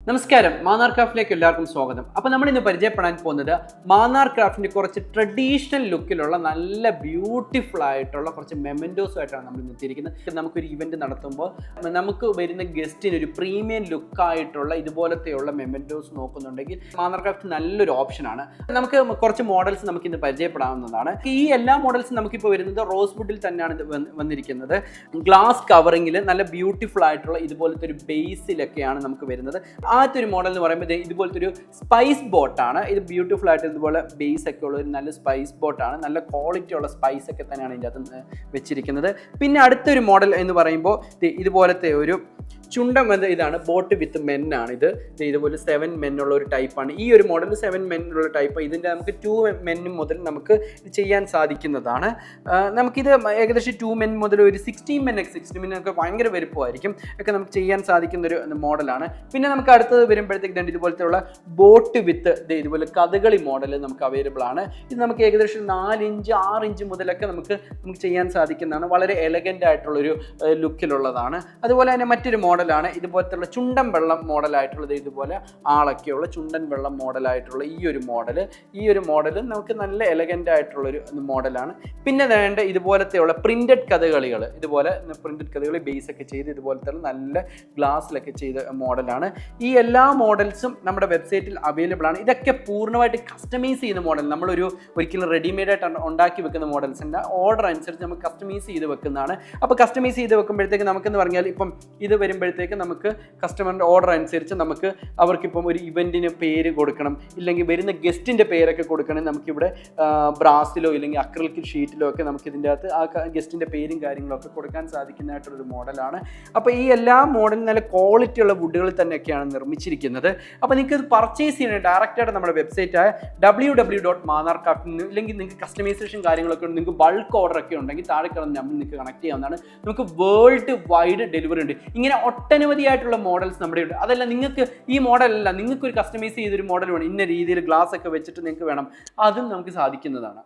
നമസ്കാരം, മാന്നാർ ക്രാഫ്റ്റിലേക്ക് എല്ലാവർക്കും സ്വാഗതം. അപ്പോൾ നമ്മൾ ഇന്ന് പരിചയപ്പെടാൻ പോകുന്നത് മാന്നാർ ക്രാഫ്റ്റിൻ്റെ കുറച്ച് ട്രഡീഷണൽ ലുക്കിലുള്ള നല്ല ബ്യൂട്ടിഫുൾ ആയിട്ടുള്ള കുറച്ച് മെമൻറ്റോസുമായിട്ടാണ് നമ്മൾ ഇന്ന് എത്തിയിരിക്കുന്നത്. നമുക്കൊരു ഇവൻറ്റ് നടത്തുമ്പോൾ നമുക്ക് വരുന്ന ഗസ്റ്റിന് ഒരു പ്രീമിയം ലുക്കായിട്ടുള്ള ഇതുപോലത്തെയുള്ള മെമൻറ്റോസ് നോക്കുന്നുണ്ടെങ്കിൽ മാന്നാർ ക്രാഫ്റ്റ് നല്ലൊരു ഓപ്ഷനാണ്. നമുക്ക് കുറച്ച് മോഡൽസ് നമുക്കിന്ന് പരിചയപ്പെടാവുന്നതാണ്. ഈ എല്ലാ മോഡൽസും നമുക്കിപ്പോൾ വരുന്നത് റോസ് വുഡിൽ തന്നെയാണ് ഇത് വന്നിരിക്കുന്നത്. ഗ്ലാസ് കവറിങ്ങിൽ നല്ല ബ്യൂട്ടിഫുൾ ആയിട്ടുള്ള ഇതുപോലത്തെ ഒരു ബേസിലൊക്കെയാണ് നമുക്ക് വരുന്നത്. ആദ്യത്തെ ഒരു മോഡൽ എന്ന് പറയുമ്പോൾ ഇതുപോലത്തെ ഒരു സ്പൈസ് ബോട്ടാണ്. ഇത് ബ്യൂട്ടിഫുൾ ആയിട്ട് ഇതുപോലെ ബേസ് ഒക്കെ ഉള്ള ഒരു നല്ല സ്പൈസ് ബോട്ടാണ്. നല്ല ക്വാളിറ്റി ഉള്ള സ്പൈസ് ഒക്കെ തന്നെയാണ് ഇതിൻ്റെ അകത്ത് വെച്ചിരിക്കുന്നത്. പിന്നെ അടുത്തൊരു മോഡൽ എന്ന് പറയുമ്പോൾ ഇതുപോലത്തെ ഒരു ചുണ്ടൻ ഇതാണ് ബോട്ട് വിത്ത് മെൻ ആണ്. ഇതുപോലെ 7 men ഉള്ള ഒരു ടൈപ്പാണ്. ഈ ഒരു മോഡൽ 7 men ഉള്ള ടൈപ്പ്. ഇതിൻ്റെ നമുക്ക് 2 men മുതൽ നമുക്ക് ഇത് ചെയ്യാൻ സാധിക്കുന്നതാണ്. നമുക്കിത് ഏകദേശം 2 men മുതൽ ഒരു 16 men ഒക്കെ ഭയങ്കര വലുപ്പമായിരിക്കും ഒക്കെ നമുക്ക് ചെയ്യാൻ സാധിക്കുന്ന ഒരു മോഡലാണ്. പിന്നെ നമുക്ക് അടുത്തത് വരുമ്പോഴത്തേക്ക് ഇതുപോലത്തെ ഉള്ള ബോട്ട് വിത്ത് ഇതുപോലെ കഥകളി മോഡൽ നമുക്ക് അവൈലബിൾ ആണ്. ഇത് നമുക്ക് ഏകദേശം 4 ഇഞ്ച് 6 ഇഞ്ച് മുതലൊക്കെ നമുക്ക് ചെയ്യാൻ സാധിക്കുന്നതാണ്. വളരെ എലഗൻ്റ് ആയിട്ടുള്ളൊരു ലുക്കിലുള്ളതാണ്. അതുപോലെ തന്നെ മറ്റൊരു മോഡലാണ് ഇതുപോലത്തെ ചുണ്ടൻ വെള്ളം മോഡലായിട്ടുള്ളത്. ഇതുപോലെ ആളൊക്കെയുള്ള ചുണ്ടൻ വെള്ളം മോഡലായിട്ടുള്ള ഈ ഒരു മോഡൽ നമുക്ക് നല്ല എലഗൻ്റ് ആയിട്ടുള്ളൊരു മോഡലാണ്. പിന്നെ വേണ്ട ഇതുപോലത്തെയുള്ള പ്രിന്റഡ് കഥകളികൾ, ഇതുപോലെ പ്രിന്റഡ് കഥകളി ബേസ് ഒക്കെ ചെയ്ത് ഇതുപോലത്തെ നല്ല ഗ്ലാസ്സിലൊക്കെ ചെയ്ത മോഡലാണ്. ഈ എല്ലാ മോഡൽസും നമ്മുടെ വെബ്സൈറ്റിൽ അവൈലബിൾ ആണ്. ഇതൊക്കെ പൂർണ്ണമായിട്ട് കസ്റ്റമൈസ് ചെയ്യുന്ന മോഡൽ. ഒരിക്കലും റെഡിമെയ്ഡ് ആയിട്ട് ഉണ്ടാക്കി വെക്കുന്ന മോഡൽസിൻ്റെ ഓർഡർ അനുസരിച്ച് നമുക്ക് കസ്റ്റമൈസ് ചെയ്ത് വെക്കുന്നതാണ്. അപ്പോൾ കസ്റ്റമൈസ് ചെയ്ത് വെക്കുമ്പോഴത്തേക്ക് നമുക്കെന്ന് പറഞ്ഞാൽ ഇപ്പം ഇത് വരുമ്പോഴത്തേക്ക് നമുക്ക് കസ്റ്റമറിൻ്റെ ഓർഡർ അനുസരിച്ച് നമുക്ക് അവർക്കിപ്പം ഒരു ഇവൻറ്റിന് പേര് കൊടുക്കണം, ഇല്ലെങ്കിൽ വരുന്ന ഗസ്റ്റിൻ്റെ പേരൊക്കെ കൊടുക്കണമെങ്കിൽ നമുക്കിവിടെ ബ്രാസിലോ ഇല്ലെങ്കിൽ അക്രിലിക് ഷീറ്റിലോ ഒക്കെ നമുക്ക് ഇതിൻ്റെ അകത്ത് ആ ഗസ്റ്റിൻ്റെ പേരും കാര്യങ്ങളൊക്കെ കൊടുക്കാൻ സാധിക്കുന്നതായിട്ടുള്ളൊരു മോഡലാണ്. അപ്പോൾ ഈ എല്ലാ മോഡലും നല്ല ക്വാളിറ്റിയുള്ള വുഡുകളിൽ തന്നെയൊക്കെയാണ് നിർമ്മിച്ചിരിക്കുന്നത്. അപ്പോൾ നിങ്ങൾക്ക് ഇത് പർച്ചേസ് ചെയ്യണേ ഡയറക്റ്റായിട്ട് നമ്മുടെ വെബ്സൈറ്റായ www.manarcraft ഇല്ലെങ്കിൽ നിങ്ങൾക്ക് കസ്റ്റമൈസേഷൻ കാര്യങ്ങളൊക്കെ ഉണ്ട്, നിങ്ങൾക്ക് ബൾക്ക് ഓർഡർ ഒക്കെ ഉണ്ടെങ്കിൽ താഴെ കിടന്ന് നമ്പർ നിങ്ങൾക്ക് കണക്ട് ചെയ്യാവുന്നതാണ്. നമുക്ക് വേൾഡ് വൈഡ് ഡെലിവറി ഉണ്ട്. ഇങ്ങനെ ഒട്ടനവധിയായിട്ടുള്ള മോഡൽസ് നമ്മുടെ ഉണ്ട്. അതല്ല നിങ്ങൾക്ക് ഈ മോഡലല്ല, നിങ്ങൾക്ക് ഒരു കസ്റ്റമൈസ് ചെയ്തൊരു മോഡൽ വേണം, ഇന്ന രീതിയിൽ ഗ്ലാസ് ഒക്കെ വെച്ചിട്ട് നിങ്ങൾക്ക് വേണം, അതും നമുക്ക് സാധിക്കുന്നതാണ്.